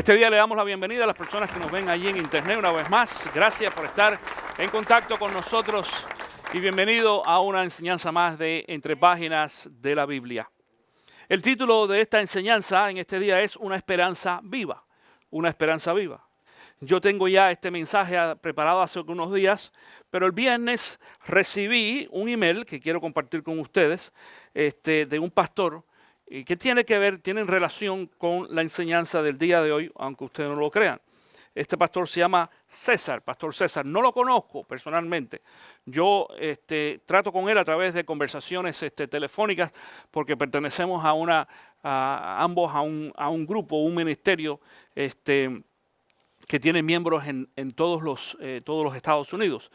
este día le damos la bienvenida a las personas que nos ven allí en internet una vez más. Gracias por estar en contacto con nosotros y bienvenido a una enseñanza más de Entre Páginas de la Biblia. El título de esta enseñanza en este día es Una esperanza viva. Una esperanza viva. Yo tengo ya este mensaje preparado hace algunos días, pero el viernes recibí un email que quiero compartir con ustedes de un pastor que tiene en relación con la enseñanza del día de hoy, aunque ustedes no lo crean. Este pastor se llama César, Pastor César. No lo conozco personalmente. Yo trato con él a través de conversaciones telefónicas porque pertenecemos ambos a un grupo, un ministerio que tiene miembros en todos los Estados Unidos.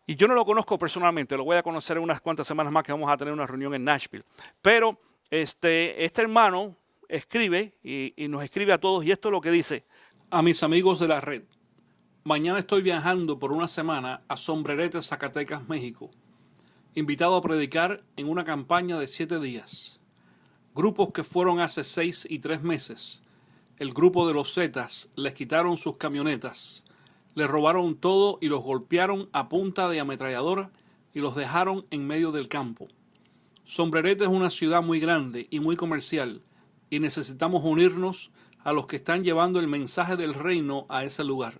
Y yo no lo conozco personalmente, lo voy a conocer en unas cuantas semanas más que vamos a tener una reunión en Nashville. Pero este hermano escribe y nos escribe a todos y esto es lo que dice. A mis amigos de la red, mañana estoy viajando por una semana a Sombrerete, Zacatecas, México. Invitado a predicar en una campaña de 7 días. Grupos que fueron hace 6 y 3 meses. El grupo de los Zetas les quitaron sus camionetas, les robaron todo y los golpearon a punta de ametralladora y los dejaron en medio del campo. Sombrerete es una ciudad muy grande y muy comercial y necesitamos unirnos a los que están llevando el mensaje del reino a ese lugar.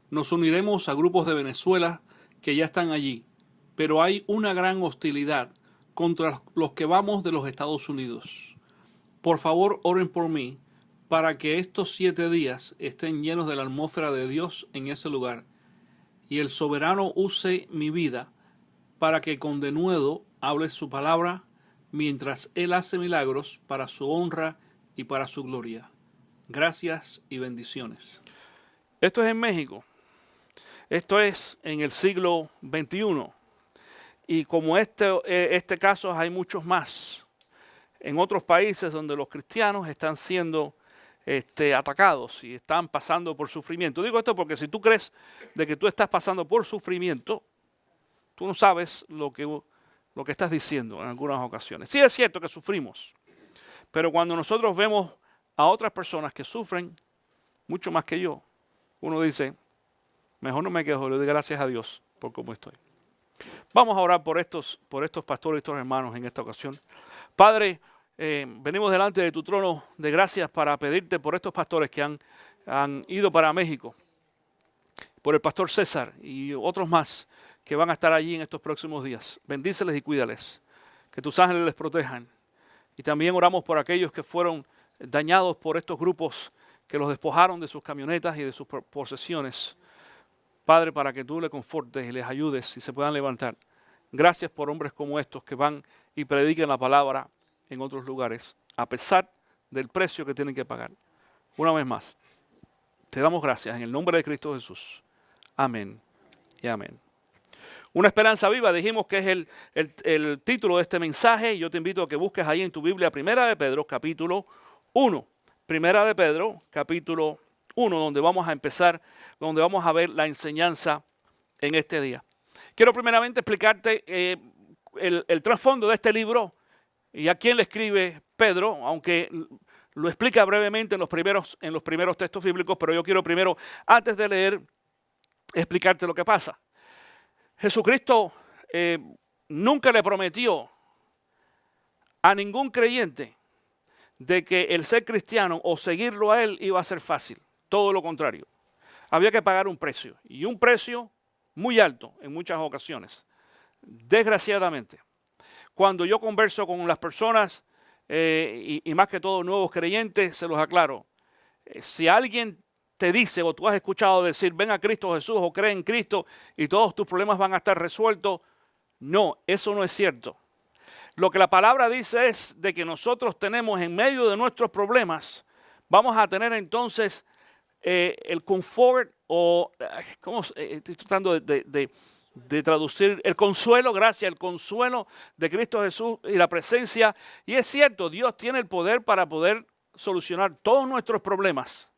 Nos uniremos a grupos de Venezuela que ya están allí, pero hay una gran hostilidad contra los que vamos de los Estados Unidos. Por favor, oren por mí para que estos 7 días estén llenos de la atmósfera de Dios en ese lugar y el soberano use mi vida para que con denuedo hable su palabra mientras Él hace milagros para su honra y para su gloria. Gracias y bendiciones. Esto es en México. Esto es en el siglo XXI. Y como este caso hay muchos más. En otros países donde los cristianos están siendo atacados y están pasando por sufrimiento. Digo esto porque si tú crees de que tú estás pasando por sufrimiento, tú no sabes lo que estás diciendo en algunas ocasiones. Sí es cierto que sufrimos, pero cuando nosotros vemos a otras personas que sufren mucho más que yo, uno dice, mejor no me quejo, le doy gracias a Dios por cómo estoy. Vamos a orar por estos pastores y estos hermanos en esta ocasión. Padre, venimos delante de tu trono de gracias para pedirte por estos pastores que han ido para México, por el pastor César y otros más que van a estar allí en estos próximos días. Bendíceles y cuídales, que tus ángeles les protejan. Y también oramos por aquellos que fueron dañados por estos grupos que los despojaron de sus camionetas y de sus posesiones. Padre, para que tú les confortes y les ayudes y se puedan levantar. Gracias por hombres como estos que van y predican la palabra en otros lugares, a pesar del precio que tienen que pagar. Una vez más, te damos gracias en el nombre de Cristo Jesús. Amén y amén. Una esperanza viva, dijimos que es el título de este mensaje. Yo te invito a que busques ahí en tu Biblia Primera de Pedro, capítulo 1. Primera de Pedro, capítulo 1, donde vamos a empezar, donde vamos a ver la enseñanza en este día. Quiero primeramente explicarte el trasfondo de este libro y a quién le escribe Pedro, aunque lo explica brevemente en los primeros textos bíblicos, pero yo quiero primero, antes de leer, explicarte lo que pasa. Jesucristo nunca le prometió a ningún creyente de que el ser cristiano o seguirlo a él iba a ser fácil. Todo lo contrario. Había que pagar un precio, y un precio muy alto en muchas ocasiones. Desgraciadamente, cuando yo converso con las personas, y más que todo nuevos creyentes, se los aclaro. Si alguien te dice o tú has escuchado decir, ven a Cristo Jesús o cree en Cristo y todos tus problemas van a estar resueltos, no, eso no es cierto. Lo que la palabra dice es de que nosotros tenemos en medio de nuestros problemas, vamos a tener entonces el confort o, estoy tratando de traducir, el consuelo, gracias, el consuelo de Cristo Jesús y la presencia. Y es cierto, Dios tiene el poder para poder solucionar todos nuestros problemas,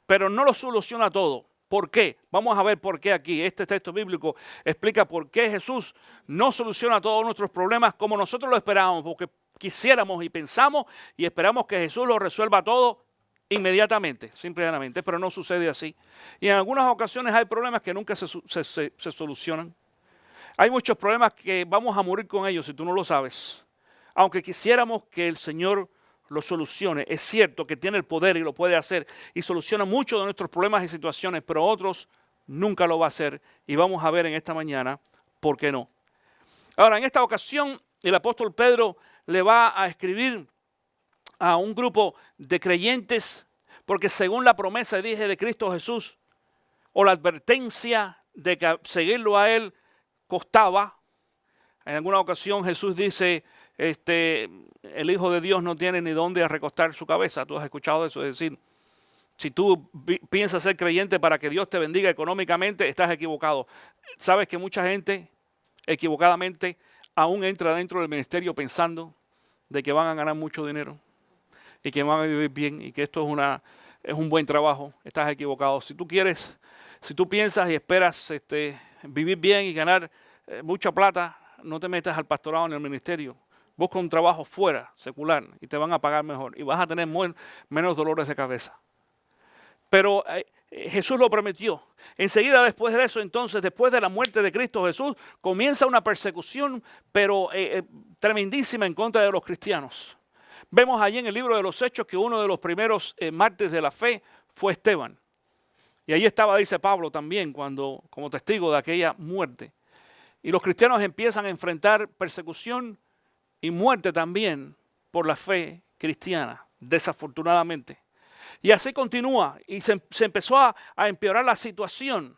pero no lo soluciona todo. ¿Por qué? Vamos a ver por qué aquí. Este texto bíblico explica por qué Jesús no soluciona todos nuestros problemas como nosotros lo esperábamos, porque quisiéramos y pensamos y esperamos que Jesús lo resuelva todo inmediatamente, simplemente, pero no sucede así. Y en algunas ocasiones hay problemas que nunca se solucionan. Hay muchos problemas que vamos a morir con ellos si tú no lo sabes. Aunque quisiéramos que el Señor lo solucione. Es cierto que tiene el poder y lo puede hacer y soluciona muchos de nuestros problemas y situaciones, pero otros nunca lo va a hacer. Y vamos a ver en esta mañana por qué no. Ahora, en esta ocasión, el apóstol Pedro le va a escribir a un grupo de creyentes, porque según la promesa dije de Cristo Jesús, o la advertencia de que seguirlo a Él costaba. En alguna ocasión Jesús dice, el Hijo de Dios no tiene ni dónde recostar su cabeza. Tú has escuchado eso, es decir, si tú piensas ser creyente para que Dios te bendiga económicamente, estás equivocado. Sabes que mucha gente equivocadamente aún entra dentro del ministerio pensando de que van a ganar mucho dinero y que van a vivir bien y que esto es un buen trabajo. Estás equivocado. Si tú piensas y esperas vivir bien y ganar mucha plata, no te metas al pastorado en el ministerio. Busca un trabajo fuera, secular, y te van a pagar mejor y vas a tener menos dolores de cabeza. Pero Jesús lo prometió. Enseguida después de eso, entonces, después de la muerte de Cristo Jesús, comienza una persecución, pero tremendísima en contra de los cristianos. Vemos allí en el libro de los Hechos que uno de los primeros mártires de la fe fue Esteban. Y ahí estaba, dice Pablo también, como testigo de aquella muerte. Y los cristianos empiezan a enfrentar persecución y muerte también por la fe cristiana, desafortunadamente. Y así continúa y se empezó a empeorar la situación.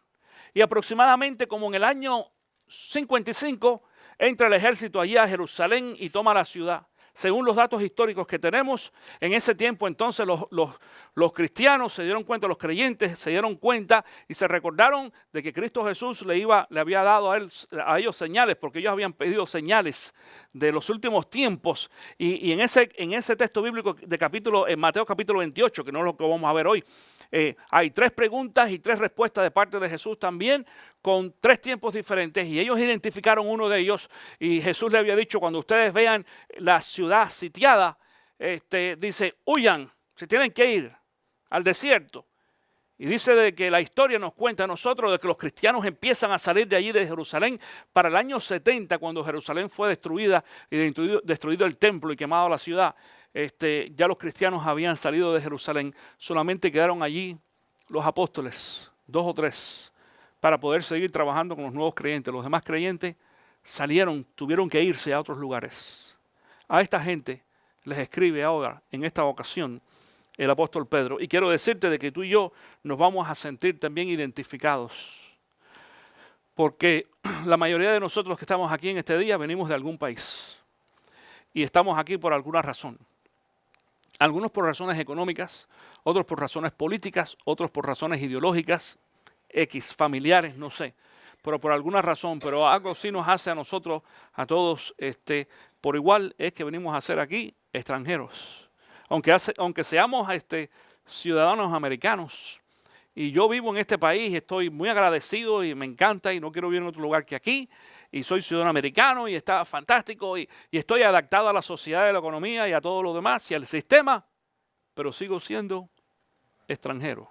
Y aproximadamente como en el año 55 entra el ejército allí a Jerusalén y toma la ciudad. Según los datos históricos que tenemos, en ese tiempo entonces los cristianos se dieron cuenta, los creyentes se dieron cuenta y se recordaron de que Cristo Jesús le había dado a ellos señales, porque ellos habían pedido señales de los últimos tiempos. Y en ese texto bíblico en Mateo capítulo 28, que no es lo que vamos a ver hoy, hay 3 preguntas y 3 respuestas de parte de Jesús también, con 3 tiempos diferentes, y ellos identificaron uno de ellos, y Jesús le había dicho, cuando ustedes vean la ciudad sitiada, dice, huyan, se tienen que ir al desierto. Y dice de que la historia nos cuenta a nosotros de que los cristianos empiezan a salir de allí de Jerusalén para el año 70, cuando Jerusalén fue destruida y destruido el templo y quemado la ciudad. Ya los cristianos habían salido de Jerusalén, solamente quedaron allí los apóstoles, 2 o 3, para poder seguir trabajando con los nuevos creyentes. Los demás creyentes tuvieron que irse a otros lugares. A esta gente les escribe ahora, en esta ocasión, el apóstol Pedro. Y quiero decirte de que tú y yo nos vamos a sentir también identificados. Porque la mayoría de nosotros que estamos aquí en este día venimos de algún país. Y estamos aquí por alguna razón. Algunos por razones económicas, otros por razones políticas, otros por razones ideológicas, familiares, no sé. Pero por alguna razón, pero algo sí nos hace a nosotros, a todos, por igual, es que venimos a ser aquí extranjeros. Aunque seamos ciudadanos americanos. Y yo vivo en este país, estoy muy agradecido y me encanta y no quiero vivir en otro lugar que aquí. Y soy ciudadano americano y está fantástico y estoy adaptado a la sociedad, a la economía y a todo lo demás y al sistema. Pero sigo siendo extranjero.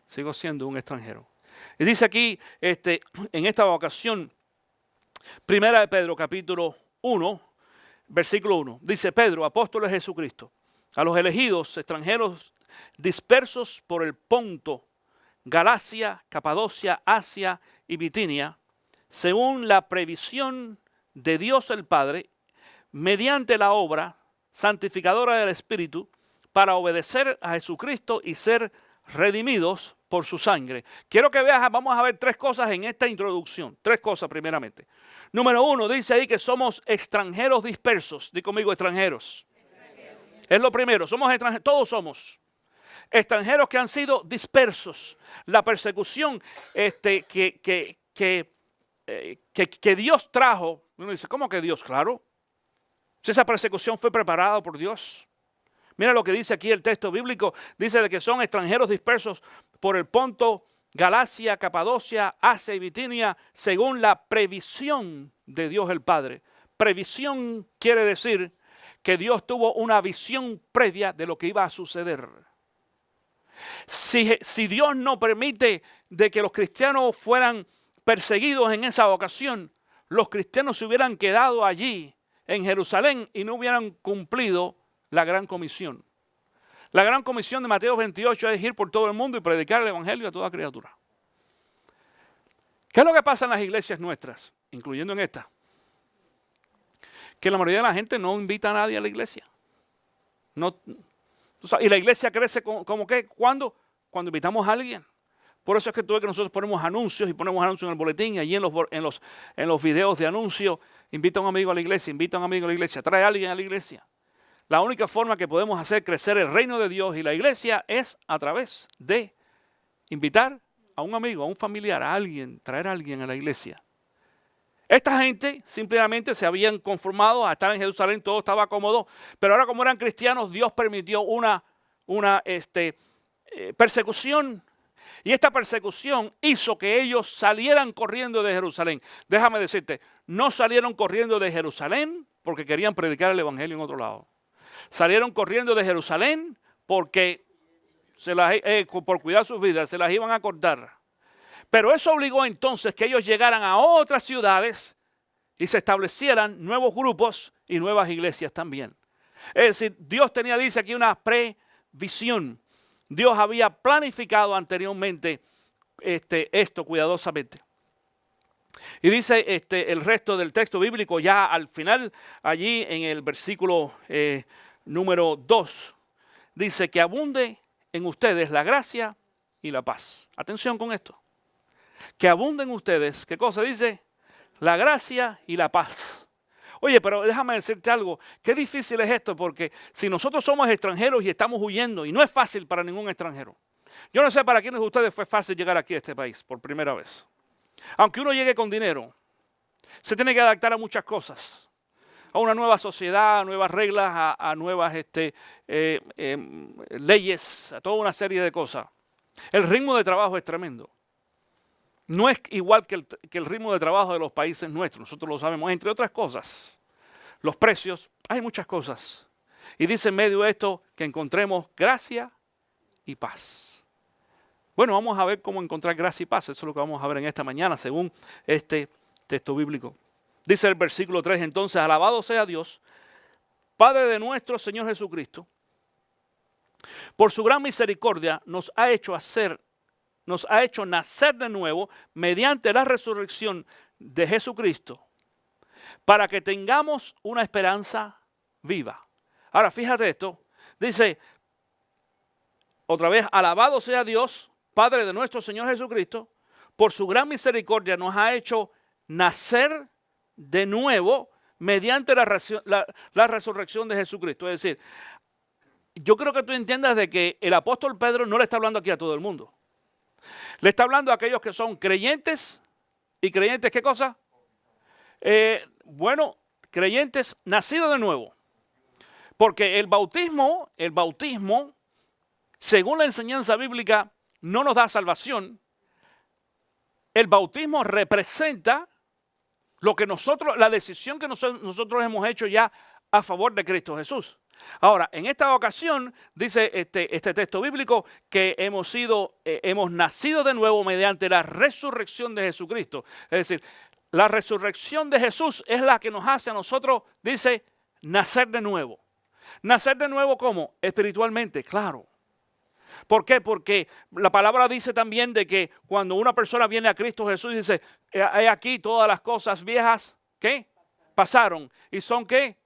Sigo siendo un extranjero. Y dice aquí, en esta ocasión, 1 de Pedro, capítulo 1, versículo 1. Dice Pedro, apóstol de Jesucristo, a los elegidos extranjeros dispersos por el Ponto, Galacia, Capadocia, Asia y Bitinia, según la previsión de Dios el Padre, mediante la obra santificadora del Espíritu, para obedecer a Jesucristo y ser redimidos por su sangre. Quiero que veas, vamos a ver 3 cosas en esta introducción. 3 cosas primeramente. Número 1, dice ahí que somos extranjeros dispersos. Di conmigo, extranjeros. Es lo primero, somos extranjeros, todos somos extranjeros que han sido dispersos. La persecución que Dios trajo. Uno dice, ¿cómo que Dios? Claro. Si esa persecución fue preparada por Dios. Mira lo que dice aquí el texto bíblico. Dice de que son extranjeros dispersos por el Ponto, Galacia, Capadocia, Asia y Bitinia, según la previsión de Dios el Padre. Previsión quiere decir que Dios tuvo una visión previa de lo que iba a suceder. Si Dios no permite de que los cristianos fueran perseguidos en esa ocasión, los cristianos se hubieran quedado allí en Jerusalén y no hubieran cumplido la gran comisión. La gran comisión de Mateo 28 es ir por todo el mundo y predicar el evangelio a toda criatura. ¿Qué es lo que pasa en las iglesias nuestras, incluyendo en esta? Que la mayoría de la gente no invita a nadie a la iglesia. No, y la iglesia crece como que cuando invitamos a alguien. Por eso es que nosotros ponemos anuncios y ponemos anuncios en el boletín y allí en los videos de anuncios, invita a un amigo a la iglesia, invita a un amigo a la iglesia, trae a alguien a la iglesia. La única forma que podemos hacer crecer el reino de Dios y la iglesia es a través de invitar a un amigo, a un familiar, a alguien, traer a alguien a la iglesia. Esta gente simplemente se habían conformado a estar en Jerusalén, todo estaba cómodo, pero ahora como eran cristianos, Dios permitió una persecución. Y esta persecución hizo que ellos salieran corriendo de Jerusalén. Déjame decirte, no salieron corriendo de Jerusalén porque querían predicar el evangelio en otro lado. Salieron corriendo de Jerusalén porque por cuidar sus vidas se las iban a cortar. Pero eso obligó entonces que ellos llegaran a otras ciudades y se establecieran nuevos grupos y nuevas iglesias también. Es decir, Dios dice aquí una previsión. Dios había planificado anteriormente esto cuidadosamente. Y dice el resto del texto bíblico ya al final, allí en el versículo número 2, dice que abunde en ustedes la gracia y la paz. Atención con esto. Que abunde en ustedes, ¿qué cosa dice? La gracia y la paz. Oye, pero déjame decirte algo, qué difícil es esto, porque si nosotros somos extranjeros y estamos huyendo, y no es fácil para ningún extranjero. Yo no sé para quiénes de ustedes fue fácil llegar aquí a este país por primera vez. Aunque uno llegue con dinero, se tiene que adaptar a muchas cosas. A una nueva sociedad, a nuevas reglas, a nuevas leyes, a toda una serie de cosas. El ritmo de trabajo es tremendo. No es igual que el ritmo de trabajo de los países nuestros, nosotros lo sabemos, entre otras cosas. Los precios, hay muchas cosas. Y dice en medio de esto que encontremos gracia y paz. Bueno, vamos a ver cómo encontrar gracia y paz. Eso es lo que vamos a ver en esta mañana, según este texto bíblico. Dice el versículo 3, entonces, alabado sea Dios, Padre de nuestro Señor Jesucristo, por su gran misericordia nos ha hecho nacer de nuevo mediante la resurrección de Jesucristo para que tengamos una esperanza viva. Ahora, fíjate esto, dice, otra vez, alabado sea Dios, Padre de nuestro Señor Jesucristo, por su gran misericordia nos ha hecho nacer de nuevo mediante la resurrección de Jesucristo. Es decir, yo creo que tú entiendas de que el apóstol Pedro no le está hablando aquí a todo el mundo. Le está hablando a aquellos que son creyentes. ¿Y creyentes qué cosa? Bueno, creyentes nacidos de nuevo. Porque el bautismo, según la enseñanza bíblica, no nos da salvación. El bautismo representa la decisión que nosotros hemos hecho ya a favor de Cristo Jesús. Ahora, en esta ocasión, dice este texto bíblico que hemos nacido de nuevo mediante la resurrección de Jesucristo. Es decir, la resurrección de Jesús es la que nos hace a nosotros, dice, nacer de nuevo. ¿Nacer de nuevo cómo? Espiritualmente, claro. ¿Por qué? Porque la palabra dice también de que cuando una persona viene a Cristo Jesús, dice, he aquí todas las cosas viejas, ¿qué? Pasaron. ¿Y son qué?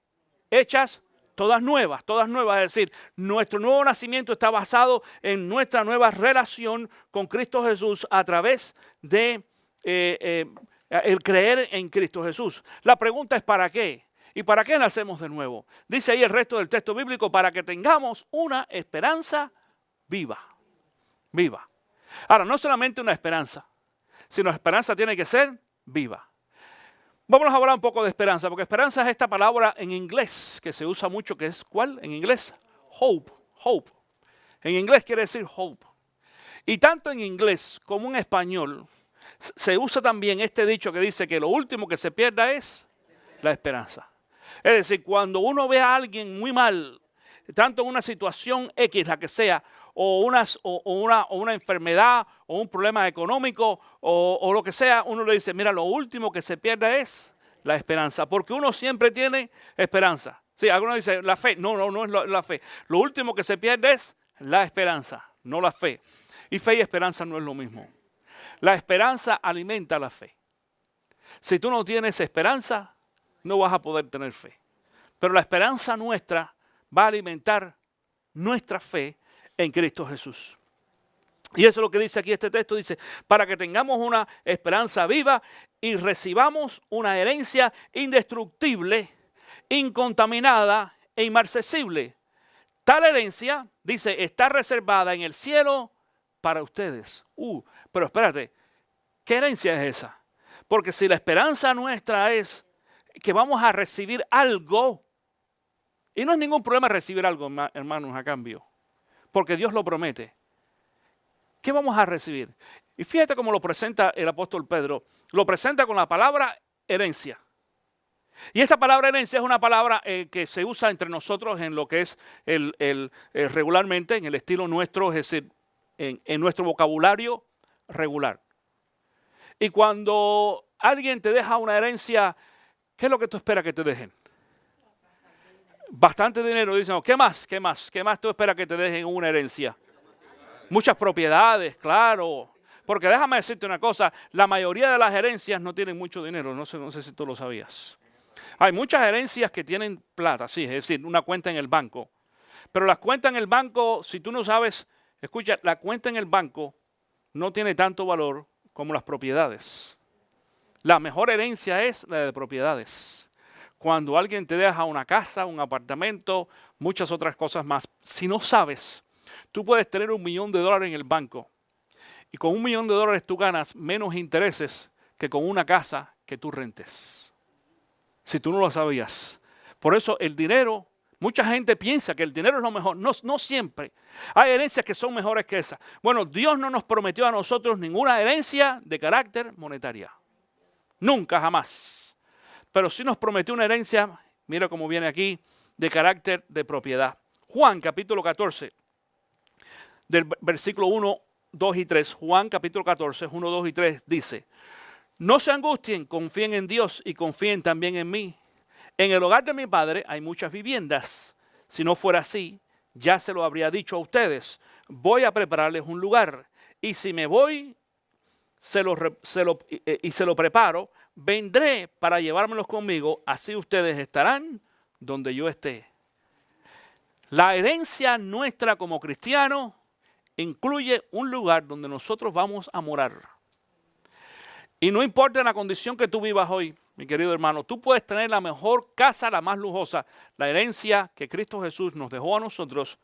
Hechas todas nuevas, es decir, nuestro nuevo nacimiento está basado en nuestra nueva relación con Cristo Jesús a través de el creer en Cristo Jesús. La pregunta es ¿para qué? ¿Y para qué nacemos de nuevo? Dice ahí el resto del texto bíblico, para que tengamos una esperanza viva. Viva. Ahora, no solamente una esperanza, sino la esperanza tiene que ser viva. Vamos a hablar un poco de esperanza, porque esperanza es esta palabra en inglés que se usa mucho, que es ¿cuál? En inglés, hope, hope. En inglés quiere decir hope. Y tanto en inglés como en español se usa también este dicho que dice que lo último que se pierda es la esperanza. Es decir, cuando uno ve a alguien muy mal, tanto en una situación X, la que sea, o una enfermedad o un problema económico o lo que sea, uno le dice, mira, lo último que se pierde es la esperanza, porque uno siempre tiene esperanza. Sí, algunos dicen la fe. No es la fe. Lo último que se pierde es la esperanza, no la fe. Y fe y esperanza no es lo mismo. La esperanza alimenta la fe. Si tú no tienes esperanza, no vas a poder tener fe. Pero la esperanza nuestra va a alimentar nuestra fe en Cristo Jesús. Y eso es lo que dice aquí este texto, dice, para que tengamos una esperanza viva y recibamos una herencia indestructible, incontaminada e inmarcesible. Tal herencia, dice, está reservada en el cielo para ustedes. Pero espérate, ¿qué herencia es esa? Porque si la esperanza nuestra es que vamos a recibir algo, y no es ningún problema recibir algo, hermanos, a cambio, porque Dios lo promete. ¿Qué vamos a recibir? Y fíjate cómo lo presenta el apóstol Pedro. Lo presenta con la palabra herencia. Y esta palabra herencia es una palabra que se usa entre nosotros en lo que es regularmente, en el estilo nuestro, es decir, en nuestro vocabulario regular. Y cuando alguien te deja una herencia, ¿qué es lo que tú esperas que te dejen? Bastante dinero. Dicen, ¿qué más? ¿Qué más? ¿Qué más tú esperas que te dejen una herencia? Muchas propiedades, claro. Porque déjame decirte una cosa, la mayoría de las herencias no tienen mucho dinero. No sé si tú lo sabías. Hay muchas herencias que tienen plata, sí, es decir, una cuenta en el banco. Pero las cuentas en el banco, si tú no sabes, escucha, la cuenta en el banco no tiene tanto valor como las propiedades. La mejor herencia es la de propiedades. Cuando alguien te deja una casa, un apartamento, muchas otras cosas más. Si no sabes, tú puedes tener $1 millón en el banco y con $1 millón tú ganas menos intereses que con una casa que tú rentes. Si tú no lo sabías. Por eso el dinero, mucha gente piensa que el dinero es lo mejor. No siempre. Hay herencias que son mejores que esas. Bueno, Dios no nos prometió a nosotros ninguna herencia de carácter monetaria. Nunca, jamás. Pero sí nos prometió una herencia, mira cómo viene aquí, de carácter de propiedad. Juan capítulo 14, del versículo 1, 2 y 3. Juan capítulo 14, 1, 2 y 3 dice, no se angustien, confíen en Dios y confíen también en mí. En el hogar de mi Padre hay muchas viviendas. Si no fuera así, ya se lo habría dicho a ustedes. Voy a prepararles un lugar. Y si me voy se lo preparo, vendré para llevármelos conmigo. Así ustedes estarán donde yo esté. La herencia nuestra como cristianos incluye un lugar donde nosotros vamos a morar. Y no importa la condición que tú vivas hoy, mi querido hermano, tú puedes tener la mejor casa, la más lujosa. La herencia que Cristo Jesús nos dejó a nosotros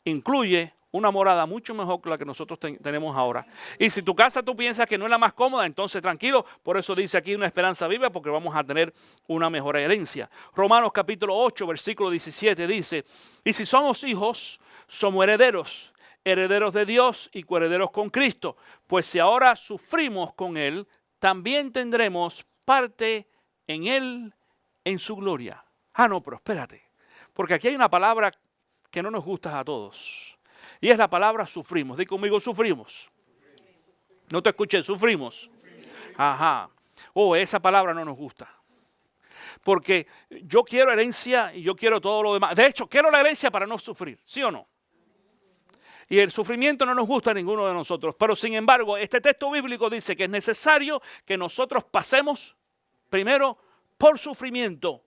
incluye una morada mucho mejor que la que nosotros tenemos ahora. Y si tu casa tú piensas que no es la más cómoda, entonces tranquilo. Por eso dice aquí una esperanza viva, porque vamos a tener una mejor herencia. Romanos capítulo 8, versículo 17 dice, y si somos hijos, somos herederos. Herederos de Dios y coherederos con Cristo, pues si ahora sufrimos con Él, también tendremos parte en Él, en su gloria. No, pero espérate, porque aquí hay una palabra que no nos gusta a todos, y es la palabra sufrimos. Di conmigo, sufrimos. No te escuché, sufrimos. Ajá. Esa palabra no nos gusta. Porque yo quiero herencia y yo quiero todo lo demás. De hecho, quiero la herencia para no sufrir, ¿sí o no? Y el sufrimiento no nos gusta a ninguno de nosotros. Pero sin embargo, este texto bíblico dice que es necesario que nosotros pasemos primero por sufrimiento.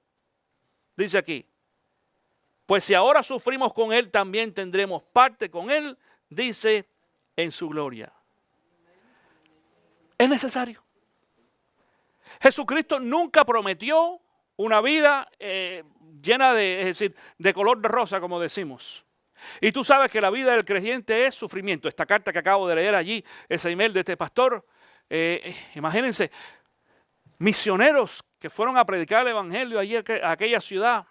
Dice aquí, pues si ahora sufrimos con Él, también tendremos parte con Él, dice, en su gloria. Es necesario. Jesucristo nunca prometió una vida llena de, es decir, de color de rosa, como decimos. Y tú sabes que la vida del creyente es sufrimiento. Esta carta que acabo de leer allí, ese email de este pastor, imagínense, misioneros que fueron a predicar el evangelio allí a aquella ciudad,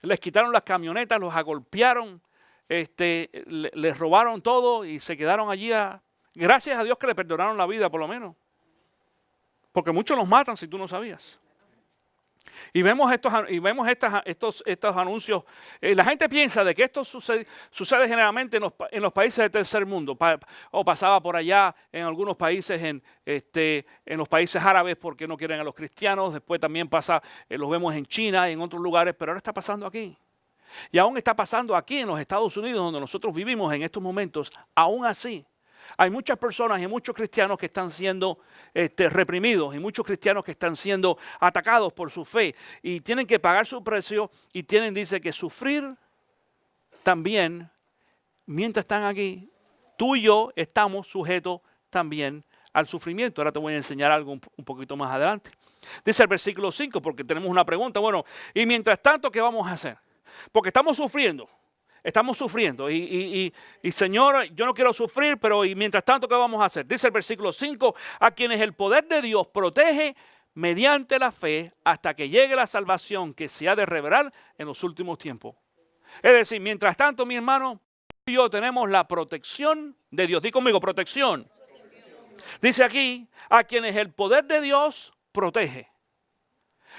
les quitaron las camionetas, los agolpearon, les robaron todo y se quedaron allí. Gracias a Dios que le perdonaron la vida por lo menos, porque muchos los matan si tú no sabías. Y vemos estos anuncios. La gente piensa de que esto sucede generalmente en los países del tercer mundo. O pasaba por allá en algunos países, en los países árabes porque no quieren a los cristianos. Después también pasa, los vemos en China y en otros lugares, pero ahora está pasando aquí. Y aún está pasando aquí en los Estados Unidos, donde nosotros vivimos en estos momentos. Aún así, hay muchas personas y muchos cristianos que están siendo reprimidos y muchos cristianos que están siendo atacados por su fe y tienen que pagar su precio y dice que sufrir también, mientras están aquí, tú y yo estamos sujetos también al sufrimiento. Ahora te voy a enseñar algo un poquito más adelante. Dice el versículo 5, porque tenemos una pregunta. Bueno, y mientras tanto, ¿qué vamos a hacer? Porque estamos sufriendo. Estamos sufriendo y Señor, yo no quiero sufrir, pero y mientras tanto, ¿qué vamos a hacer? Dice el versículo 5, a quienes el poder de Dios protege mediante la fe hasta que llegue la salvación que se ha de revelar en los últimos tiempos. Es decir, mientras tanto, mi hermano, tú y yo tenemos la protección de Dios. Di conmigo, protección. Dice aquí, a quienes el poder de Dios protege.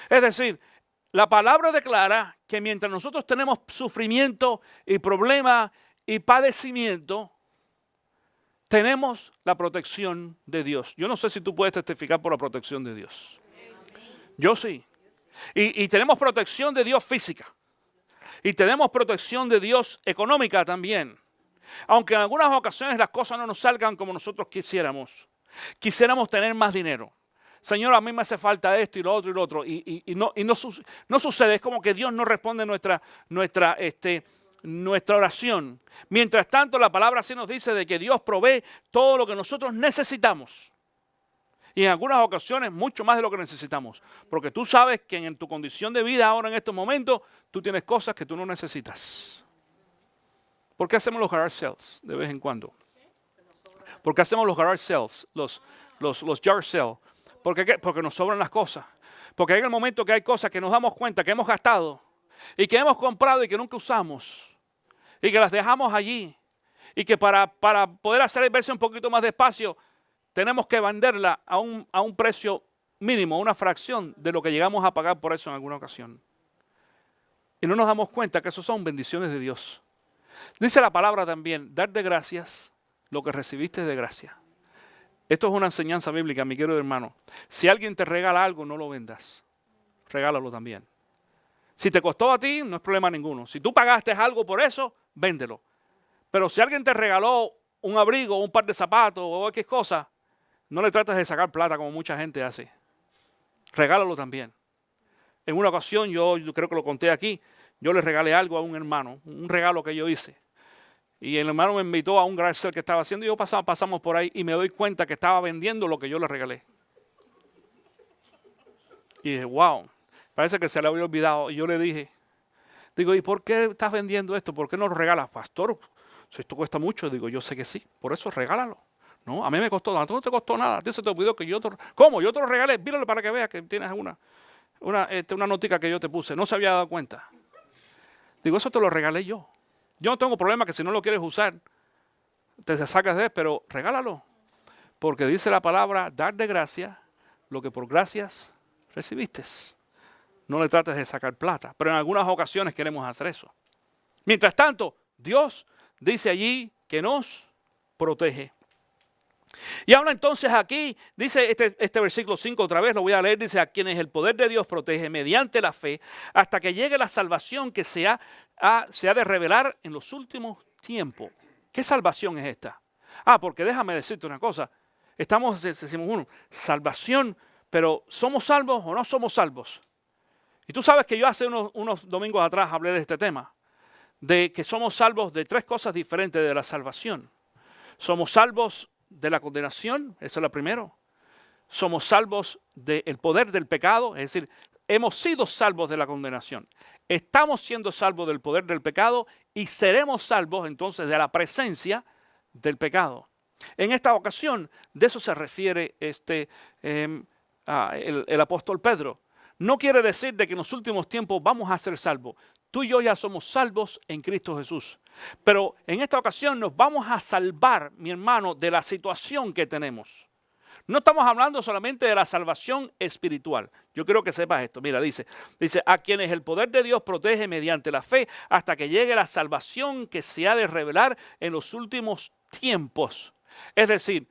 Es decir, la palabra declara que mientras nosotros tenemos sufrimiento y problema y padecimiento, tenemos la protección de Dios. Yo no sé si tú puedes testificar por la protección de Dios. Yo sí. Y tenemos protección de Dios física. Y tenemos protección de Dios económica también. Aunque en algunas ocasiones las cosas no nos salgan como nosotros quisiéramos. Quisiéramos tener más dinero. Señor, a mí me hace falta esto y lo otro y lo otro. Y no sucede. Es como que Dios no responde nuestra oración. Mientras tanto, la palabra sí nos dice de que Dios provee todo lo que nosotros necesitamos. Y en algunas ocasiones mucho más de lo que necesitamos. Porque tú sabes que en tu condición de vida ahora en estos momentos, tú tienes cosas que tú no necesitas. ¿Por qué hacemos los garage sales de vez en cuando? ¿Por qué hacemos los garage sales, los yard sales? Porque nos sobran las cosas. Porque hay el momento que hay cosas que nos damos cuenta que hemos gastado y que hemos comprado y que nunca usamos y que las dejamos allí y que para poder hacer el verse un poquito más despacio tenemos que venderla a un precio mínimo, una fracción de lo que llegamos a pagar por eso en alguna ocasión. Y no nos damos cuenta que eso son bendiciones de Dios. Dice la palabra también, dar de gracias lo que recibiste de gracia. Esto es una enseñanza bíblica, mi querido hermano. Si alguien te regala algo, no lo vendas. Regálalo también. Si te costó a ti, no es problema ninguno. Si tú pagaste algo por eso, véndelo. Pero si alguien te regaló un abrigo, un par de zapatos o X cosa, no le trates de sacar plata como mucha gente hace. Regálalo también. En una ocasión, yo creo que lo conté aquí, yo le regalé algo a un hermano, un regalo que yo hice. Y el hermano me invitó a un garage sale que estaba haciendo y yo pasamos por ahí y me doy cuenta que estaba vendiendo lo que yo le regalé. Y dije, wow, parece que se le había olvidado. Y yo le dije, ¿y por qué estás vendiendo esto? ¿Por qué no lo regalas? Pastor, si esto cuesta mucho. Digo, yo sé que sí, por eso regálalo. No, a mí me costó nada, a ti no te costó nada. A ti se te olvidó que ¿cómo? Yo te lo regalé, míralo para que veas que tienes una notica que yo te puse. No se había dado cuenta. Digo, eso te lo regalé yo. Yo no tengo problema que si no lo quieres usar, te sacas de él, pero regálalo. Porque dice la palabra, dar de gracia lo que por gracias recibiste. No le trates de sacar plata, pero en algunas ocasiones queremos hacer eso. Mientras tanto, Dios dice allí que nos protege. Y habla entonces aquí, dice este versículo 5 otra vez, lo voy a leer, dice, a quienes el poder de Dios protege mediante la fe, hasta que llegue la salvación que se ha de revelar en los últimos tiempos. ¿Qué salvación es esta? Porque déjame decirte una cosa, decimos salvación, pero ¿somos salvos o no somos salvos? Y tú sabes que yo hace unos domingos atrás hablé de este tema, de que somos salvos de tres cosas diferentes de la salvación. Somos salvos de la condenación, eso es lo primero. Somos salvos del poder del pecado, es decir, hemos sido salvos de la condenación. Estamos siendo salvos del poder del pecado y seremos salvos entonces de la presencia del pecado. En esta ocasión, de eso se refiere el apóstol Pedro. No quiere decir de que en los últimos tiempos vamos a ser salvos. Tú y yo ya somos salvos en Cristo Jesús. Pero en esta ocasión nos vamos a salvar, mi hermano, de la situación que tenemos. No estamos hablando solamente de la salvación espiritual. Yo quiero que sepas esto. Mira, dice, a quienes el poder de Dios protege mediante la fe hasta que llegue la salvación que se ha de revelar en los últimos tiempos. Es decir,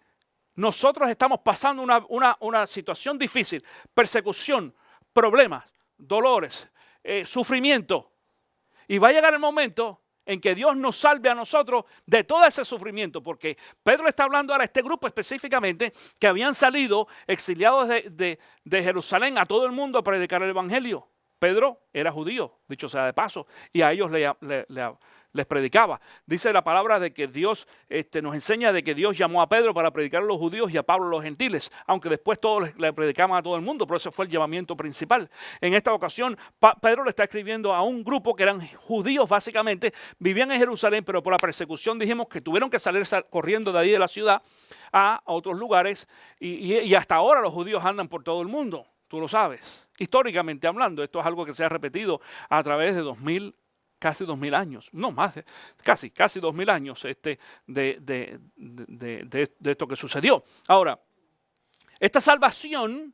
nosotros estamos pasando una situación difícil, persecución, problemas, dolores, sufrimiento. Y va a llegar el momento en que Dios nos salve a nosotros de todo ese sufrimiento, porque Pedro está hablando ahora a este grupo específicamente que habían salido exiliados de Jerusalén a todo el mundo a predicar el evangelio. Pedro era judío, dicho sea de paso, y a ellos les predicaba. Dice la palabra de que Dios nos enseña de que Dios llamó a Pedro para predicar a los judíos y a Pablo a los gentiles, aunque después todos le predicaban a todo el mundo, pero ese fue el llamamiento principal. En esta ocasión, Pedro le está escribiendo a un grupo que eran judíos básicamente, vivían en Jerusalén, pero por la persecución dijimos que tuvieron que salir corriendo de ahí de la ciudad a otros lugares, y hasta ahora los judíos andan por todo el mundo, tú lo sabes. Históricamente hablando, esto es algo que se ha repetido a través de casi 2000 años, no más, casi 2000 años de esto que sucedió. Ahora, esta salvación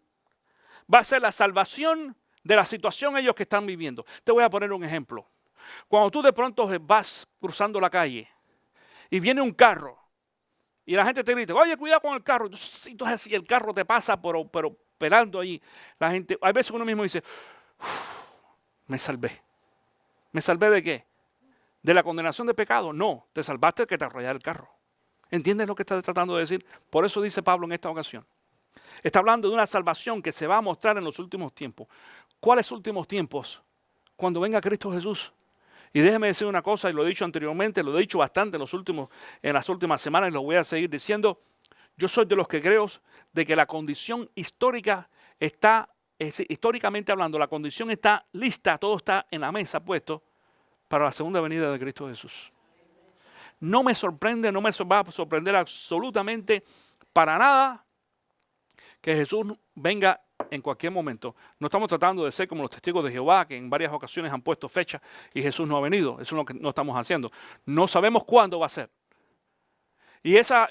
va a ser la salvación de la situación ellos que están viviendo. Te voy a poner un ejemplo. Cuando tú de pronto vas cruzando la calle y viene un carro y la gente te grita, oye, cuidado con el carro. Entonces si el carro te pasa, pero pelando ahí, la gente, hay veces uno mismo dice, me salvé. ¿Me salvé de qué? ¿De la condenación de pecado? No, te salvaste de que te arrollara el carro. ¿Entiendes lo que está tratando de decir? Por eso dice Pablo en esta ocasión. Está hablando de una salvación que se va a mostrar en los últimos tiempos. ¿Cuáles últimos tiempos? Cuando venga Cristo Jesús. Y déjeme decir una cosa, y lo he dicho anteriormente, lo he dicho bastante en las últimas semanas y lo voy a seguir diciendo. Yo soy de los que creo de que la condición histórica históricamente hablando, la condición está lista, todo está en la mesa puesto para la segunda venida de Cristo Jesús. No me sorprende, no me va a sorprender absolutamente para nada que Jesús venga en cualquier momento. No estamos tratando de ser como los testigos de Jehová, que en varias ocasiones han puesto fecha y Jesús no ha venido. Eso es lo que no estamos haciendo. No sabemos cuándo va a ser. Y esa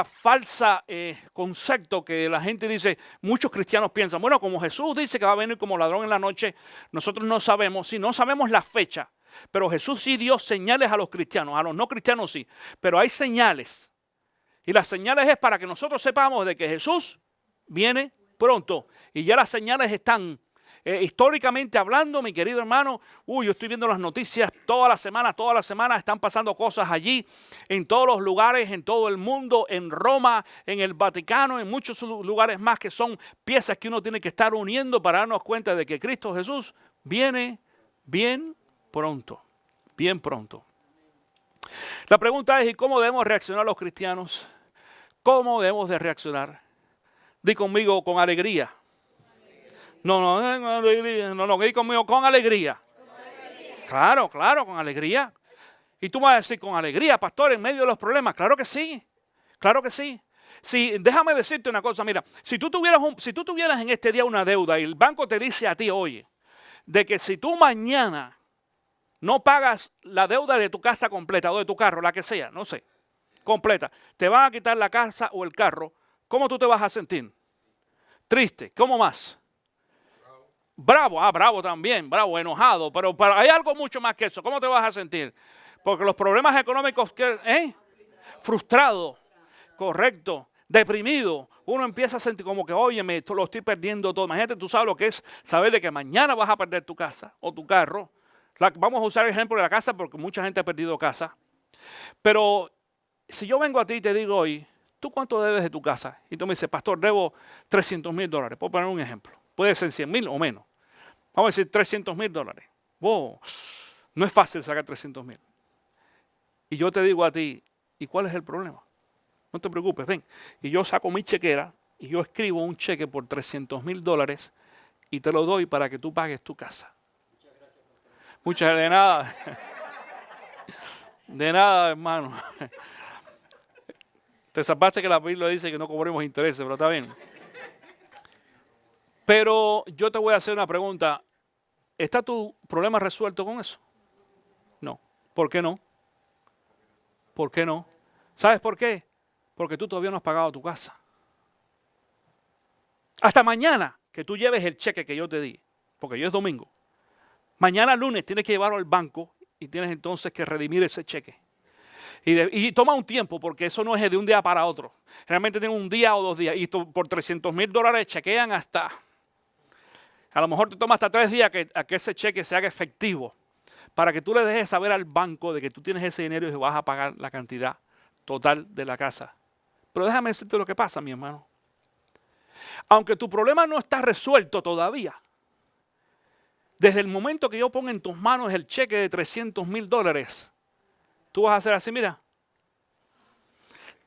falsa concepto que la gente dice, muchos cristianos piensan, bueno, como Jesús dice que va a venir como ladrón en la noche, nosotros no sabemos, sí, no sabemos la fecha, pero Jesús sí dio señales a los cristianos, a los no cristianos sí, pero hay señales. Y las señales es para que nosotros sepamos de que Jesús viene pronto. Y ya las señales están. Históricamente hablando, mi querido hermano, yo estoy viendo las noticias toda la semana están pasando cosas allí, en todos los lugares, en todo el mundo, en Roma, en el Vaticano, en muchos lugares más que son piezas que uno tiene que estar uniendo para darnos cuenta de que Cristo Jesús viene bien pronto, bien pronto. La pregunta es, ¿y cómo debemos reaccionar los cristianos? ¿Cómo debemos de reaccionar? Di conmigo, con alegría. No, di conmigo, con alegría. Claro, con alegría. Y tú vas a decir, con alegría, pastor, en medio de los problemas. Claro que sí, claro que sí. Sí, déjame decirte una cosa, mira, si tú tuvieras en este día una deuda y el banco te dice a ti, oye, de que si tú mañana no pagas la deuda de tu casa completa o de tu carro, la que sea, no sé, completa, te van a quitar la casa o el carro, ¿cómo tú te vas a sentir? Triste, ¿cómo más? Bravo, bravo también, bravo, enojado, pero hay algo mucho más que eso. ¿Cómo te vas a sentir? Porque los problemas económicos, frustrado, correcto, deprimido, uno empieza a sentir como que, oye, lo estoy perdiendo todo. Imagínate, tú sabes lo que es saber de que mañana vas a perder tu casa o tu carro. Vamos a usar el ejemplo de la casa porque mucha gente ha perdido casa. Pero si yo vengo a ti y te digo hoy, ¿tú cuánto debes de tu casa? Y tú me dices, pastor, debo $300,000. Puedo poner un ejemplo. Puede ser 100,000 o menos. Vamos a decir $300,000. Wow, no es fácil sacar 300,000. Y yo te digo a ti, ¿y cuál es el problema? No te preocupes, ven. Y yo saco mi chequera y yo escribo un cheque por $300,000 y te lo doy para que tú pagues tu casa. Muchas gracias. De nada. De nada, hermano. Te salvaste que la Biblia dice que no cobremos intereses, pero está bien. Pero yo te voy a hacer una pregunta. ¿Está tu problema resuelto con eso? No. ¿Por qué no? ¿Por qué no? ¿Sabes por qué? Porque tú todavía no has pagado tu casa. Hasta mañana que tú lleves el cheque que yo te di, porque hoy es domingo. Mañana lunes tienes que llevarlo al banco y tienes entonces que redimir ese cheque. Y toma un tiempo, porque eso no es de un día para otro. Realmente tiene un día o 2 días. Y por $300,000 chequean hasta... A lo mejor te toma hasta 3 días a que ese cheque se haga efectivo, para que tú le dejes saber al banco de que tú tienes ese dinero y vas a pagar la cantidad total de la casa. Pero déjame decirte lo que pasa, mi hermano. Aunque tu problema no está resuelto todavía, desde el momento que yo ponga en tus manos el cheque de $300,000, tú vas a hacer así, mira.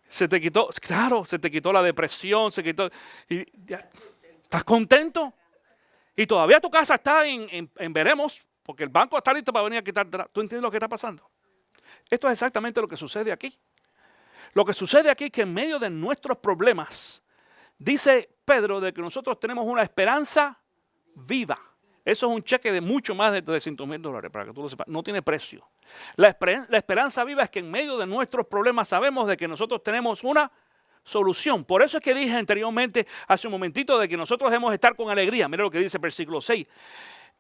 Se te quitó, claro, se te quitó la depresión, se quitó. Y ya, ¿estás contento? Y todavía tu casa está en veremos, porque el banco está listo para venir a quitártela. ¿Tú entiendes lo que está pasando? Esto es exactamente lo que sucede aquí. Lo que sucede aquí es que en medio de nuestros problemas, dice Pedro de que nosotros tenemos una esperanza viva. Eso es un cheque de mucho más de $300,000, para que tú lo sepas. No tiene precio. La esperanza viva es que en medio de nuestros problemas sabemos de que nosotros tenemos una solución. Por eso es que dije anteriormente, hace un momentito, de que nosotros debemos estar con alegría. Mira lo que dice el versículo 6.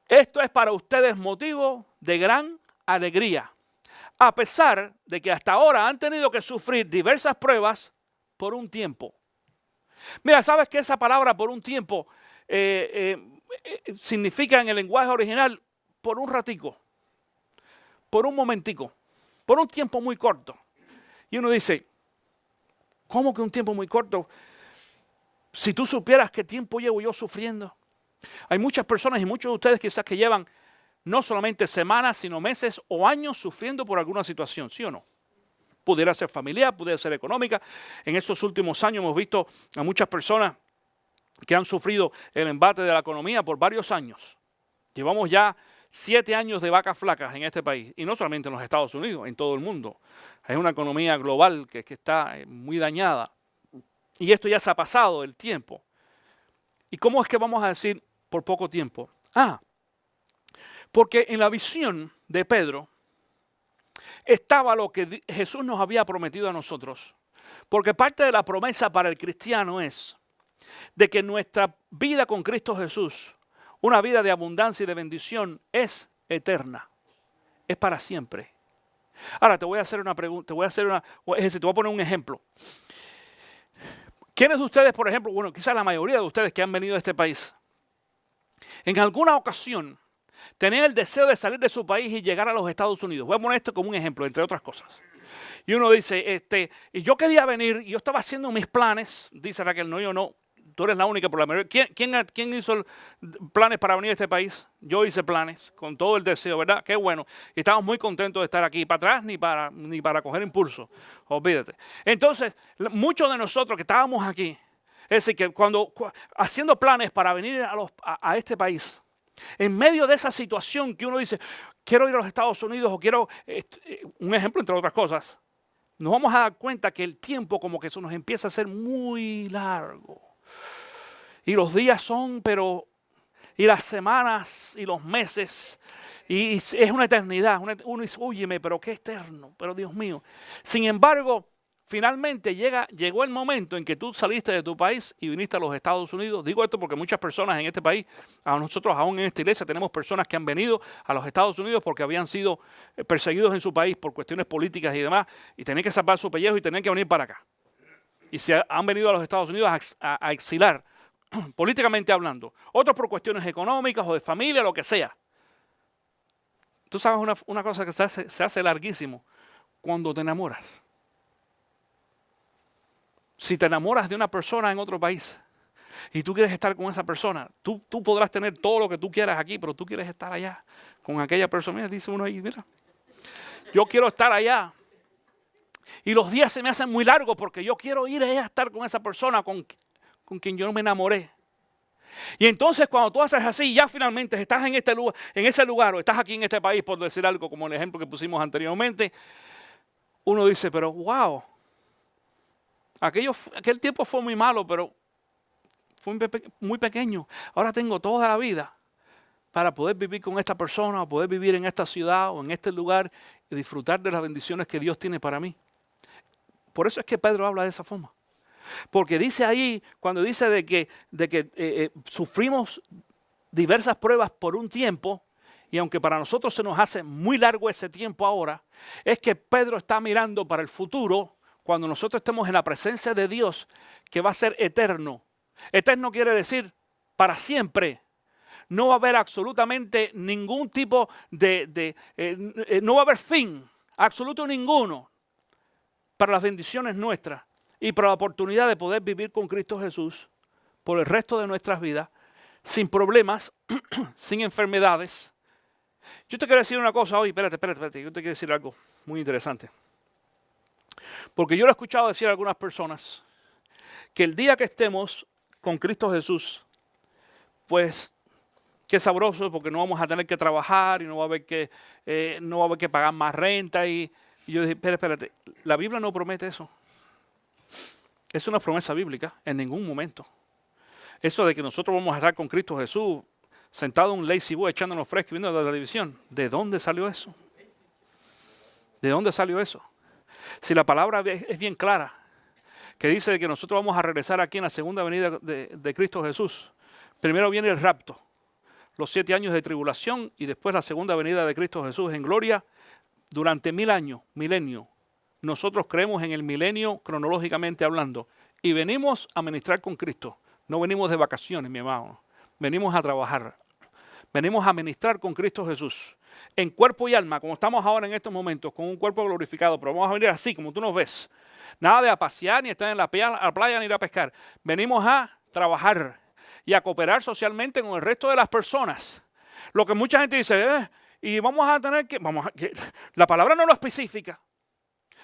Esto es para ustedes motivo de gran alegría, a pesar de que hasta ahora han tenido que sufrir diversas pruebas por un tiempo. Mira, ¿sabes que esa palabra por un tiempo significa en el lenguaje original por un ratico, por un momentico, por un tiempo muy corto? Y uno dice, ¿cómo que un tiempo muy corto? Si tú supieras qué tiempo llevo yo sufriendo. Hay muchas personas y muchos de ustedes quizás que llevan no solamente semanas, sino meses o años sufriendo por alguna situación, ¿sí o no? Pudiera ser familiar, pudiera ser económica. En estos últimos años hemos visto a muchas personas que han sufrido el embate de la economía por varios años. Llevamos ya 7 años de vacas flacas en este país, y no solamente en los Estados Unidos, en todo el mundo. Es una economía global que está muy dañada, y esto ya se ha pasado el tiempo. ¿Y cómo es que vamos a decir por poco tiempo? Porque en la visión de Pedro estaba lo que Jesús nos había prometido a nosotros. Porque parte de la promesa para el cristiano es de que nuestra vida con Cristo Jesús, una vida de abundancia y de bendición, es eterna, es para siempre. Ahora te voy a hacer una pregunta, te voy a poner un ejemplo. ¿Quiénes de ustedes, por ejemplo, bueno, quizás la mayoría de ustedes que han venido a este país, en alguna ocasión tenían el deseo de salir de su país y llegar a los Estados Unidos? Voy a poner esto como un ejemplo, entre otras cosas. Y uno dice, y yo quería venir, yo estaba haciendo mis planes, dice Raquel, no, yo no, tú eres la única por la mayoría. ¿Quién hizo planes para venir a este país? Yo hice planes con todo el deseo, ¿verdad? Qué bueno. Y estamos muy contentos de estar aquí. Para atrás ni para coger impulso. Olvídate. Entonces, muchos de nosotros que estábamos aquí, es decir, que cuando haciendo planes para venir a este país, en medio de esa situación que uno dice, quiero ir a los Estados Unidos o quiero, un ejemplo entre otras cosas, nos vamos a dar cuenta que el tiempo como que eso nos empieza a ser muy largo. Y los días son, y las semanas y los meses, y es una eternidad. Uno dice, óyeme, pero qué eterno, pero Dios mío. Sin embargo, finalmente llegó el momento en que tú saliste de tu país y viniste a los Estados Unidos. Digo esto porque muchas personas en este país, a nosotros aún en esta iglesia, tenemos personas que han venido a los Estados Unidos porque habían sido perseguidos en su país por cuestiones políticas y demás, y tenían que salvar su pellejo y tenían que venir para acá. Y se han venido a los Estados Unidos a exilar, políticamente hablando. Otros por cuestiones económicas o de familia, lo que sea. Tú sabes una cosa que se hace larguísimo cuando te enamoras. Si te enamoras de una persona en otro país y tú quieres estar con esa persona, tú podrás tener todo lo que tú quieras aquí, pero tú quieres estar allá con aquella persona. Mira, dice uno ahí, mira, yo quiero estar allá. Y los días se me hacen muy largos porque yo quiero ir allá a estar con esa persona con quien yo me enamoré. Y entonces cuando tú haces así, ya finalmente estás en ese lugar o estás aquí en este país, por decir algo como el ejemplo que pusimos anteriormente, uno dice, pero wow, aquel tiempo fue muy malo, pero fue muy pequeño. Ahora tengo toda la vida para poder vivir con esta persona, o poder vivir en esta ciudad o en este lugar y disfrutar de las bendiciones que Dios tiene para mí. Por eso es que Pedro habla de esa forma. Porque dice ahí, cuando dice de que sufrimos diversas pruebas por un tiempo, y aunque para nosotros se nos hace muy largo ese tiempo ahora, es que Pedro está mirando para el futuro, cuando nosotros estemos en la presencia de Dios, que va a ser eterno. Eterno quiere decir para siempre. No va a haber absolutamente ningún tipo no va a haber fin, absoluto ninguno, para las bendiciones nuestras y para la oportunidad de poder vivir con Cristo Jesús por el resto de nuestras vidas, sin problemas, sin enfermedades. Yo te quiero decir una cosa hoy, espérate, yo te quiero decir algo muy interesante. Porque yo lo he escuchado decir a algunas personas que el día que estemos con Cristo Jesús, pues qué sabroso, porque no vamos a tener que trabajar y no va a haber que pagar más renta. Y yo dije, espérate, la Biblia no promete eso. Es una promesa bíblica en ningún momento. Eso de que nosotros vamos a estar con Cristo Jesús sentado en un lazy boy echándonos fresco y viendo la televisión, ¿de dónde salió eso? ¿De dónde salió eso? Si la palabra es bien clara, que dice que nosotros vamos a regresar aquí en la segunda venida de Cristo Jesús. Primero viene el rapto, los 7 años de tribulación y después la segunda venida de Cristo Jesús en gloria durante 1000 años, milenio. Nosotros creemos en el milenio cronológicamente hablando y venimos a ministrar con Cristo. No venimos de vacaciones, mi hermano. Venimos a trabajar. Venimos a ministrar con Cristo Jesús. En cuerpo y alma, como estamos ahora en estos momentos, con un cuerpo glorificado. Pero vamos a venir así, como tú nos ves. Nada de a pasear, ni estar en la playa, ni ir a pescar. Venimos a trabajar y a cooperar socialmente con el resto de las personas. Lo que mucha gente dice, y vamos a tener que... La palabra no lo especifica.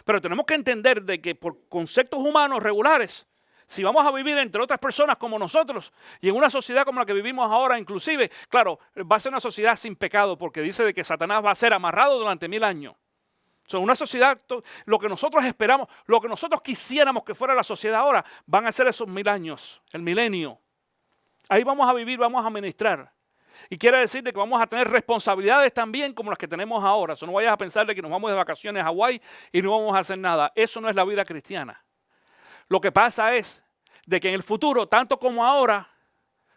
Pero tenemos que entender de que por conceptos humanos regulares, si vamos a vivir entre otras personas como nosotros y en una sociedad como la que vivimos ahora inclusive, claro, va a ser una sociedad sin pecado porque dice de que Satanás va a ser amarrado durante 1000 años. Son una sociedad, lo que nosotros esperamos, lo que nosotros quisiéramos que fuera la sociedad ahora, van a ser esos 1000 años, el milenio. Ahí vamos a vivir, vamos a ministrar. Y quiere decir de que vamos a tener responsabilidades también como las que tenemos ahora. Eso no vayas a pensar de que nos vamos de vacaciones a Hawái y no vamos a hacer nada. Eso no es la vida cristiana. Lo que pasa es de que en el futuro, tanto como ahora,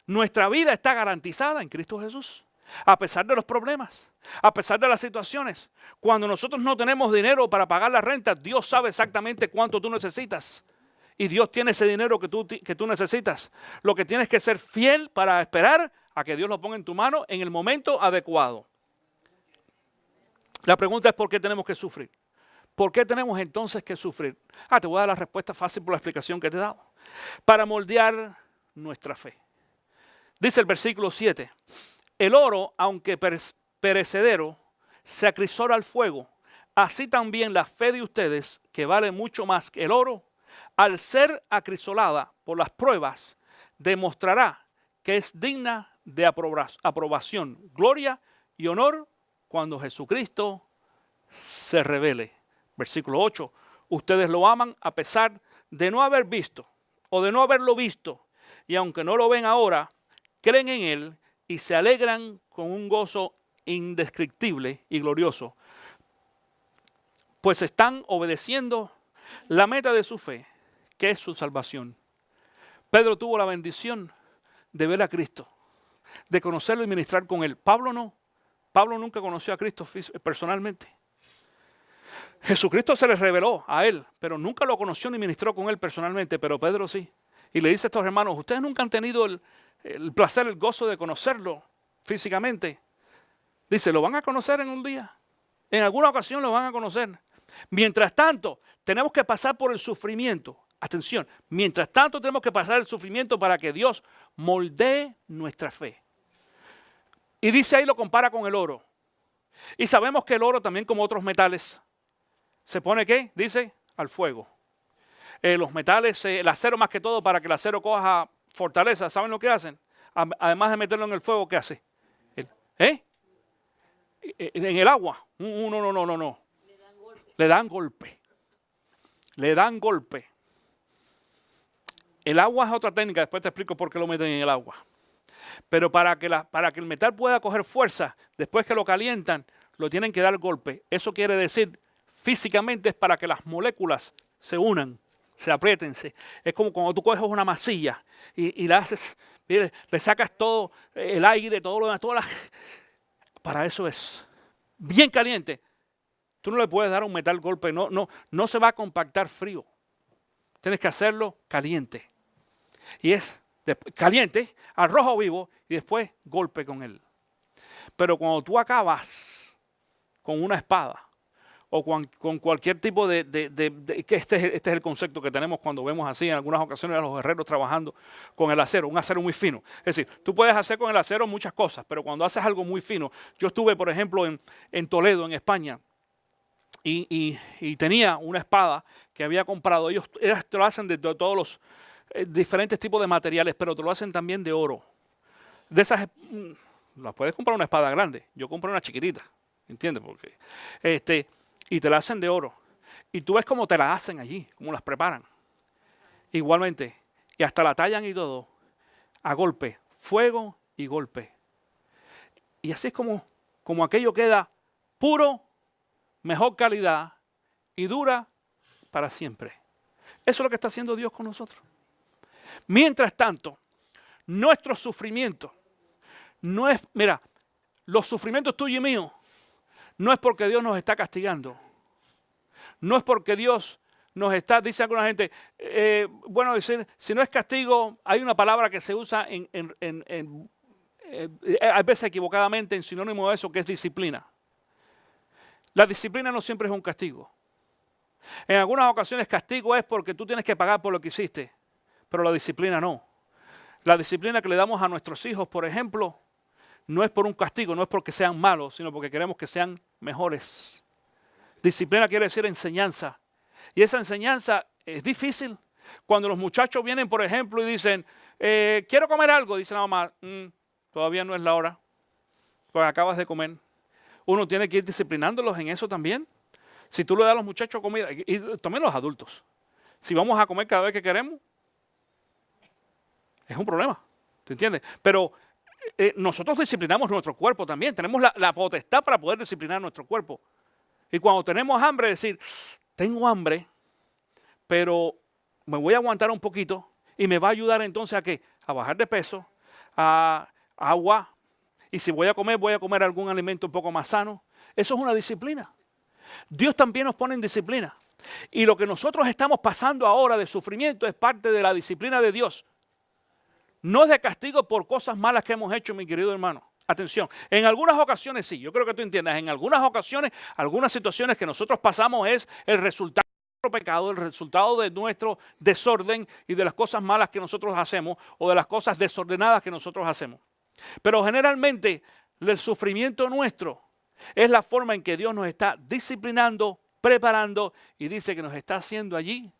nuestra vida está garantizada en Cristo Jesús. A pesar de los problemas, a pesar de las situaciones. Cuando nosotros no tenemos dinero para pagar la renta, Dios sabe exactamente cuánto tú necesitas. Y Dios tiene ese dinero que tú necesitas. Lo que tienes que ser fiel para esperar a que Dios lo ponga en tu mano en el momento adecuado. La pregunta es ¿por qué tenemos que sufrir? ¿Por qué tenemos entonces que sufrir? Te voy a dar la respuesta fácil por la explicación que te he dado. Para moldear nuestra fe. Dice el versículo 7. El oro, aunque perecedero, se acrisola al fuego. Así también la fe de ustedes, que vale mucho más que el oro, al ser acrisolada por las pruebas, demostrará que es digna de aprobación, gloria y honor cuando Jesucristo se revele. Versículo 8. Ustedes lo aman a pesar de no haber visto o de no haberlo visto. Y aunque no lo ven ahora, creen en Él y se alegran con un gozo indescriptible y glorioso. Pues están obedeciendo la meta de su fe, que es su salvación. Pedro tuvo la bendición de ver a Cristo, de conocerlo y ministrar con Él. Pablo no. Pablo nunca conoció a Cristo personalmente. Jesucristo se le reveló a él, pero nunca lo conoció ni ministró con él personalmente, pero Pedro sí. Y le dice a estos hermanos, ustedes nunca han tenido el placer, el gozo de conocerlo físicamente. Dice, lo van a conocer en un día. En alguna ocasión lo van a conocer. Mientras tanto, tenemos que pasar por el sufrimiento. Atención, mientras tanto tenemos que pasar el sufrimiento para que Dios moldee nuestra fe. Y dice ahí, lo compara con el oro. Y sabemos que el oro también, como otros metales, se pone, ¿qué? Dice, al fuego. Los metales, el acero más que todo, para que el acero coja fortaleza, ¿saben lo que hacen? Además de meterlo en el fuego, ¿qué hace? En el agua. No. Le dan golpe. Le dan golpe. El agua es otra técnica, después te explico por qué lo meten en el agua. Pero para que el metal pueda coger fuerza, después que lo calientan, lo tienen que dar golpe. Eso quiere decir, físicamente es para que las moléculas se unan, se apriétense. Es como cuando tú coges una masilla y la haces, mire, le sacas todo el aire, todo lo demás, para eso es bien caliente. Tú no le puedes dar un metal golpe, no se va a compactar frío. Tienes que hacerlo caliente. Y es caliente, al rojo vivo y después golpe con él. Pero cuando tú acabas con una espada o con cualquier tipo que este es el concepto que tenemos cuando vemos así en algunas ocasiones a los guerreros trabajando con el acero, un acero muy fino. Es decir, tú puedes hacer con el acero muchas cosas, pero cuando haces algo muy fino, yo estuve, por ejemplo, en Toledo, en España, y tenía una espada que había comprado. Ellos te lo hacen de todos los diferentes tipos de materiales, pero te lo hacen también de oro. De esas, las puedes comprar una espada grande. Yo compré una chiquitita, ¿entiendes? Porque y te la hacen de oro. Y tú ves cómo te la hacen allí, cómo las preparan. Igualmente, y hasta la tallan y todo, a golpe, fuego y golpe. Y así es como aquello queda puro, mejor calidad y dura para siempre. Eso es lo que está haciendo Dios con nosotros. Mientras tanto, nuestro sufrimiento no es, mira, los sufrimientos tuyos y míos, no es porque Dios nos está castigando. No es porque Dios nos está, dice alguna gente, bueno, decir, si no es castigo, hay una palabra que se usa a veces equivocadamente en sinónimo de eso, que es disciplina. La disciplina no siempre es un castigo. En algunas ocasiones castigo es porque tú tienes que pagar por lo que hiciste, pero la disciplina no. La disciplina que le damos a nuestros hijos, por ejemplo, no es por un castigo, no es porque sean malos, sino porque queremos que sean mejores. Disciplina quiere decir enseñanza. Y esa enseñanza es difícil. Cuando los muchachos vienen, por ejemplo, y dicen, quiero comer algo, dice la mamá, todavía no es la hora, pues acabas de comer. Uno tiene que ir disciplinándolos en eso también. Si tú le das a los muchachos comida, y también los adultos, si vamos a comer cada vez que queremos, es un problema, ¿te entiendes? Pero nosotros disciplinamos nuestro cuerpo también, tenemos la potestad para poder disciplinar nuestro cuerpo. Y cuando tenemos hambre, decir, tengo hambre, pero me voy a aguantar un poquito y me va a ayudar entonces ¿a qué? A bajar de peso, a agua, y si voy a comer algún alimento un poco más sano. Eso es una disciplina. Dios también nos pone en disciplina. Y lo que nosotros estamos pasando ahora de sufrimiento es parte de la disciplina de Dios. No es de castigo por cosas malas que hemos hecho, mi querido hermano. Atención, en algunas ocasiones sí, yo creo que tú entiendas, en algunas ocasiones, algunas situaciones que nosotros pasamos es el resultado de nuestro pecado, el resultado de nuestro desorden y de las cosas malas que nosotros hacemos o de las cosas desordenadas que nosotros hacemos. Pero generalmente el sufrimiento nuestro es la forma en que Dios nos está disciplinando, preparando y dice que nos está haciendo allí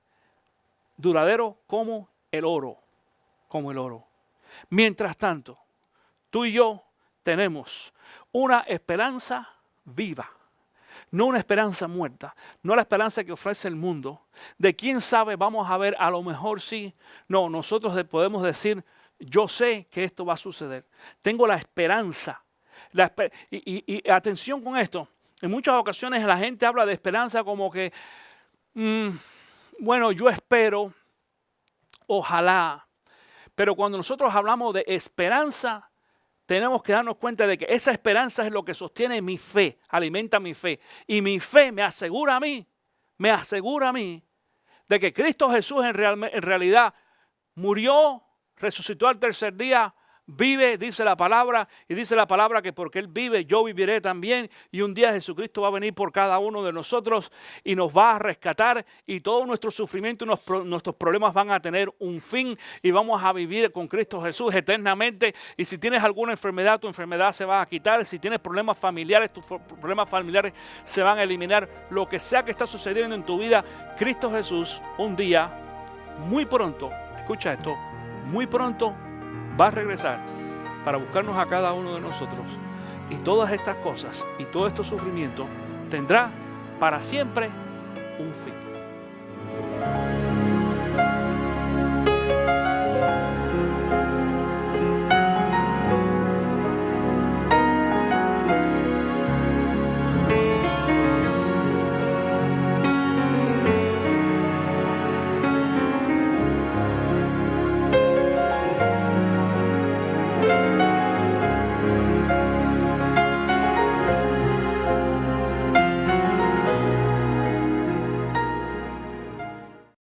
duradero como el oro, como el oro. Mientras tanto, tú y yo tenemos una esperanza viva, no una esperanza muerta, no la esperanza que ofrece el mundo, de quién sabe, vamos a ver, a lo mejor sí. No, nosotros podemos decir, yo sé que esto va a suceder. Tengo la esperanza. Y atención con esto, en muchas ocasiones la gente habla de esperanza como que, bueno, yo espero, ojalá. Pero cuando nosotros hablamos de esperanza, tenemos que darnos cuenta de que esa esperanza es lo que sostiene mi fe, alimenta mi fe. Y mi fe me asegura a mí de que Cristo Jesús en realidad murió, resucitó al tercer día, vive, dice la palabra, y dice la palabra que porque Él vive, yo viviré también. Y un día Jesucristo va a venir por cada uno de nosotros y nos va a rescatar. Y todo nuestro sufrimiento y nuestros problemas van a tener un fin. Y vamos a vivir con Cristo Jesús eternamente. Y si tienes alguna enfermedad, tu enfermedad se va a quitar. Si tienes problemas familiares, tus problemas familiares se van a eliminar. Lo que sea que está sucediendo en tu vida, Cristo Jesús un día, muy pronto, escucha esto, muy pronto, va a regresar para buscarnos a cada uno de nosotros. Y todas estas cosas y todo este sufrimiento tendrá para siempre un fin.